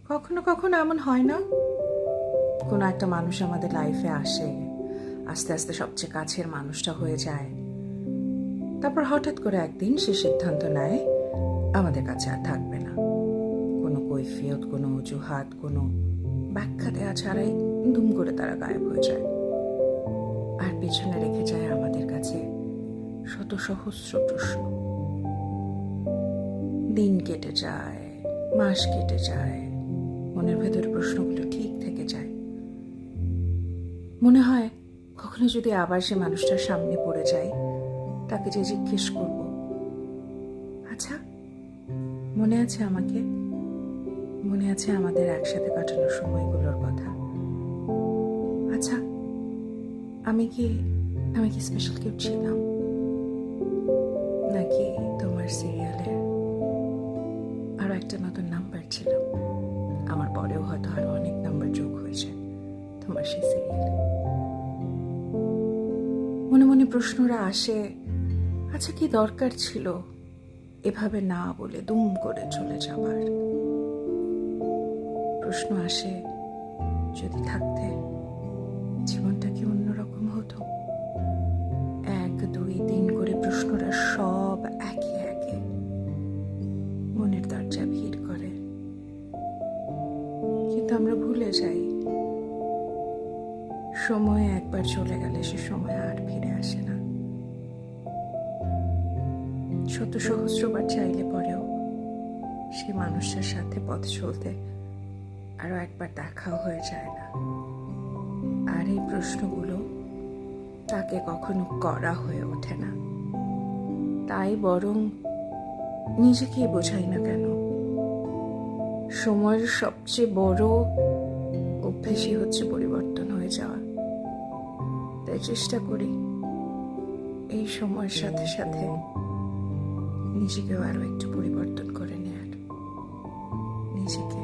কখনো কখনো এমন হয় না, কোনো একটা মানুষ আমাদের লাইফে আসে, আস্তে আস্তে সবচেয়ে কাছের মানুষটা হয়ে যায়, তারপর হঠাৎ করে একদিন সে সিদ্ধান্ত নেয় আমাদের কাছে আর থাকবে না। কোনো কৈফিয়ত, কোনো অজুহাত, কোনো ব্যাখ্যা দেওয়া ছাড়াই দুম করে তারা গায়েব হয়ে যায়, আর পিছনে রেখে যায় আমাদের কাছে শত সহস্র প্রশ্ন। দিন কেটে যায়, মাস কেটে যায়, মনের ভেতরে প্রশ্নগুলো ঠিক থেকে যায়। মনে হয় কখনো যদি আবার সে মানুষটার সামনে পড়ে যায়, তাকে যে জিজ্ঞেস করব, আচ্ছা মনে আছে আমাকে, মনে আছে আমাদের একসাথে কাটানোর সময়গুলোর কথা, আচ্ছা আমি কি স্পেশাল কেউ ছিলাম, নাকি তোমার সিরিয়ালের আরো একটা নতুন নাম্বার ছিলাম? আমার পরেও হয়তো আরো অনেক নাম্বার যোগ হয়েছে তোমার সেই সিরিয়ালে। মনে মনে প্রশ্নরা আসে, আচ্ছা কি দরকার ছিল এভাবে না বলে দুম করে চলে যাবার? প্রশ্ন আসে, যদি থাকতে জীবনটা কি অন্যরকম হতো? 1, 2, 3 করে প্রশ্নরা সব একে একে মনের দরজা ভিড় করে, কিন্তু আমরা ভুলে যাই সময় একবার চলে গেলে সে সময় আর ফিরে আসে না। শত সহস্রবার চাইলে পরেও সে মানুষটার সাথে পথ চলতে আরো একবার দেখাও হয়ে যায় না। আর এই প্রশ্নগুলো তাকে কখনো করা হয়ে ওঠে না। তাই বরং নিজেকেই বোঝাই না কেন, সময়ের সবচেয়ে বড় অভ্যেসই হচ্ছে পরিবর্তন হয়ে যাওয়া। তাই চেষ্টা করি এই সময়ের সাথে সাথে নিজেকেও আরো একটু পরিবর্তন করে নেয়ার, নিজেকে